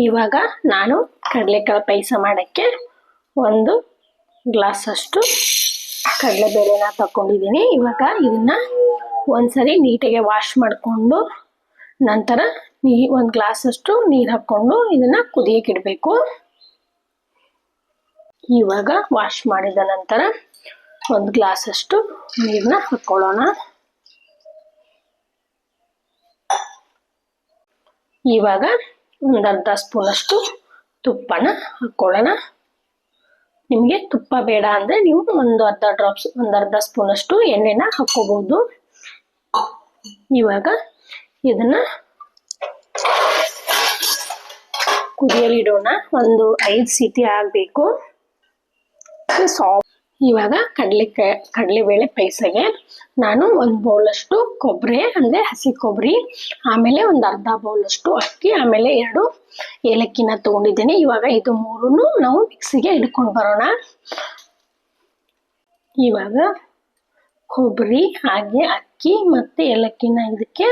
ಇವಾಗ ನಾನು ಕಡಲೆಕಾಳು ಪಾಯಸ ಮಾಡೋಕ್ಕೆ 1 ಗ್ಲಾಸಷ್ಟು ಕಡಲೆಬೇಳೆನ ತಗೊಂಡಿದ್ದೀನಿ. ಇವಾಗ ಇದನ್ನ ಒಂದ್ಸರಿ ನೀಟಾಗಿ ವಾಶ್ ಮಾಡಿಕೊಂಡು ನಂತರ 1 ಗ್ಲಾಸಷ್ಟು ನೀರು ಹಾಕ್ಕೊಂಡು ಇದನ್ನ ಕುದಿಯಕ್ಕೆ ಇಡಬೇಕು. ಇವಾಗ ವಾಶ್ ಮಾಡಿದ ನಂತರ 1 ಗ್ಲಾಸಷ್ಟು ನೀರನ್ನ ಹಾಕೊಳ್ಳೋಣ. ಇವಾಗ 1/2 ಸ್ಪೂನಷ್ಟು ತುಪ್ಪನ ಹಾಕೊಳ್ಳೋಣ. ನಿಮಗೆ ತುಪ್ಪ ಬೇಡ ಅಂದರೆ ನೀವು ಒಂದು ಸ್ಪೂನಷ್ಟು ಎಣ್ಣೆನ ಹಾಕ್ಕೋಬಹುದು. ಇವಾಗ ಇದನ್ನ ಕುದಿಯಲಿಡೋಣ. ಒಂದು 5 ಸೀಟಿ ಆಗಬೇಕು. ಇವಾಗ ಕಡಲೆಬೇಳೆ ಪಾಯಸಗೆ ನಾನು 1 ಬೌಲಷ್ಟು ಕೊಬ್ಬರಿ ಅಂದರೆ ಹಸಿ ಕೊಬ್ಬರಿ, ಆಮೇಲೆ ಒಂದು 1/2 ಬೌಲಷ್ಟು ಅಕ್ಕಿ, ಆಮೇಲೆ 2 ಏಲಕ್ಕಿನ ತಗೊಂಡಿದ್ದೇನೆ. ಇವಾಗ ಇದು 3 ನಾವು ಮಿಕ್ಸಿಗೆ ಇಟ್ಕೊಂಡು ಬರೋಣ. ಇವಾಗ ಕೊಬ್ಬರಿ ಹಾಗೆ ಅಕ್ಕಿ ಮತ್ತು ಏಲಕ್ಕಿನ ಇದಕ್ಕೆ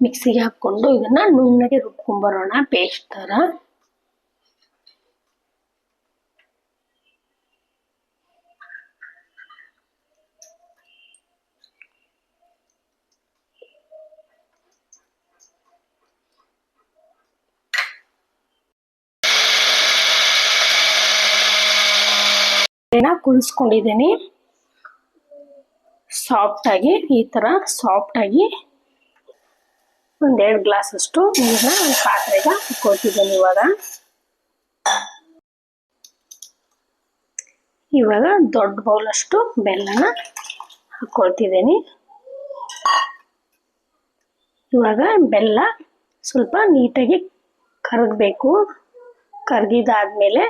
ಮಿಕ್ಸಿಗೆ ಹಾಕ್ಕೊಂಡು ಇದನ್ನ ನುಣ್ಣಗೆ ರುಬ್ಕೊಂಡು ಬರೋಣ, ಪೇಸ್ಟ್ ಥರ. ಕುದಿಸ್ಕೊಂಡಿದ್ದೀನಿ. ಸಾಫ್ಟಾಗಿ ಈ ಥರ ಸಾಫ್ಟಾಗಿ 1-2 ಗ್ಲಾಸಷ್ಟು ನೀರನ್ನ ಒಂದು ಪಾತ್ರೆಗೆ ಹಾಕ್ಕೊಳ್ತಿದ್ದೀನಿ. ಇವಾಗ ದೊಡ್ಡ ಬೌಲಷ್ಟು ಬೆಲ್ಲನ ಹಾಕ್ಕೊಳ್ತಿದ್ದೀನಿ. ಇವಾಗ ಬೆಲ್ಲ ಸ್ವಲ್ಪ ನೀಟಾಗಿ ಕರಗಬೇಕು. ಕರಗಿದಾದ್ಮೇಲೆ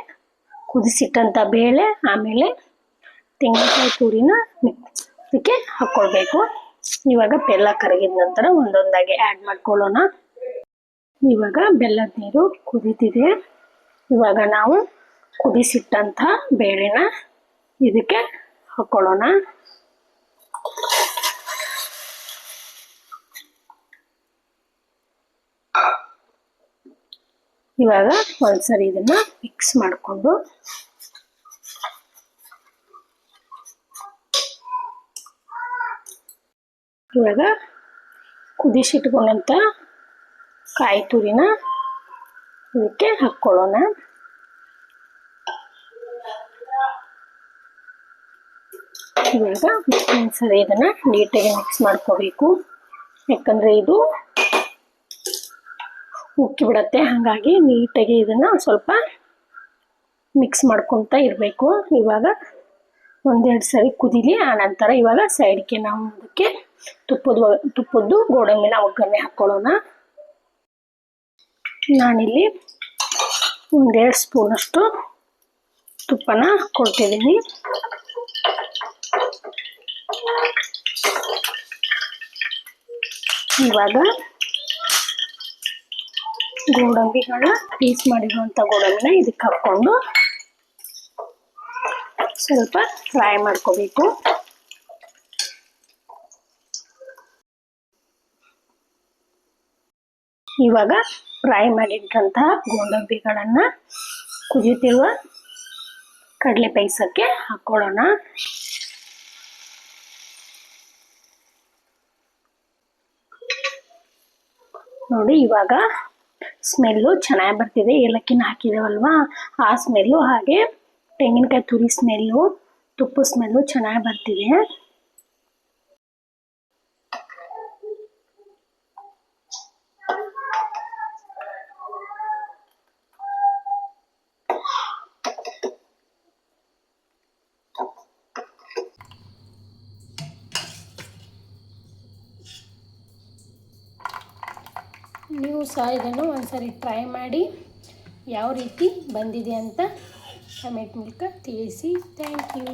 ಕುದಿಸಿಟ್ಟಂಥ ಬೇಳೆ ಆಮೇಲೆ ತೆಂಗಿನಕಾಯಿ ತುರಿನ ಇದಕ್ಕೆ ಹಾಕ್ಕೊಳ್ಬೇಕು. ಇವಾಗ ಬೆಲ್ಲ ಕರಗಿದ ನಂತರ ಒಂದೊಂದಾಗಿ ಆ್ಯಡ್ ಮಾಡ್ಕೊಳ್ಳೋಣ. ಇವಾಗ ಬೆಲ್ಲದ ನೀರು ಕುದೀತಿದೆ. ಇವಾಗ ನಾವು ಕುದಿಸಿಟ್ಟಂಥ ಬೇಳೆನ ಇದಕ್ಕೆ ಹಾಕ್ಕೊಳ್ಳೋಣ. ಇವಾಗ ಒಂದ್ಸರಿ ಇದನ್ನ ಮಿಕ್ಸ್ ಮಾಡಿಕೊಂಡು ಇವಾಗ ಕುದಿಸಿಟ್ಕೊಂಡಂಥ ಕಾಯಿ ತುರಿನ ಇದಕ್ಕೆ ಹಾಕ್ಕೊಳ್ಳೋಣ. ಇವಾಗ ಒಂದ್ಸರಿ ಇದನ್ನ ನೀಟಾಗಿ ಮಿಕ್ಸ್ ಮಾಡ್ಕೋಬೇಕು. ಯಾಕಂದರೆ ಇದು ಉಕ್ಕಿ ಬಿಡತ್ತೆ, ಹಾಗಾಗಿ ನೀಟಾಗಿ ಇದನ್ನ ಸ್ವಲ್ಪ ಮಿಕ್ಸ್ ಮಾಡ್ಕೊತಾ ಇರಬೇಕು. ಇವಾಗ 1-2 ಸರಿ ಕುದಿಲಿ. ಆ ನಂತರ ಇವಾಗ ಸೈಡ್ಗೆ ನಾವು ಅದಕ್ಕೆ ತುಪ್ಪದ್ದು ಗೋಡಂಬಿನ ಒಗ್ಗರಣೆ ಹಾಕ್ಕೊಳ್ಳೋಣ. ನಾನಿಲ್ಲಿ 1-2 ಸ್ಪೂನಷ್ಟು ತುಪ್ಪನ ಹಾಕ್ಕೊಳ್ತಿದ್ದೀನಿ. ಇವಾಗ ಗೋಡಂಬಿಗಳನ್ನ ಪೀಸ್ ಮಾಡಿರುವಂಥ ಗೋಡಂಬಿನ ಇದಕ್ಕೆ ಹಾಕ್ಕೊಂಡು ಸ್ವಲ್ಪ ಫ್ರೈ ಮಾಡ್ಕೋಬೇಕು. ಇವಾಗ ಫ್ರೈ ಮಾಡಿಟ್ಟಂತಹ ಗೋಡಂಬಿಗಳನ್ನು ಕುದಿಯುತ್ತಿರುವ ಕಡಲೆ ಪಾಯಸಕ್ಕೆ ಹಾಕ್ಕೊಳ್ಳೋಣ. ನೋಡಿ, ಇವಾಗ ಸ್ಮೆಲ್ಲು ಚೆನ್ನಾಗಿ ಬರ್ತಿದೆ. ಏಲಕ್ಕಿನ ಹಾಕಿದೇವಲ್ವಾ, ಆ ಸ್ಮೆಲ್ಲು ಹಾಗೆ ತೆಂಗಿನಕಾಯಿ ತುರಿ ಸ್ಮೆಲ್ಲು, ತುಪ್ಪ ಸ್ಮೆಲ್ಲು ಚೆನ್ನಾಗಿ ಬರ್ತಿದೆ. ನೀವು ಸಹ ಇದನ್ನು ಒಂದ್ಸರಿ ಟ್ರೈ ಮಾಡಿ ಯಾವ ರೀತಿ ಬಂದಿದೆ ಅಂತ ಕಮೆಂಟ್ ಮೂಲಕ ತಿಳಿಸಿ. Thank you.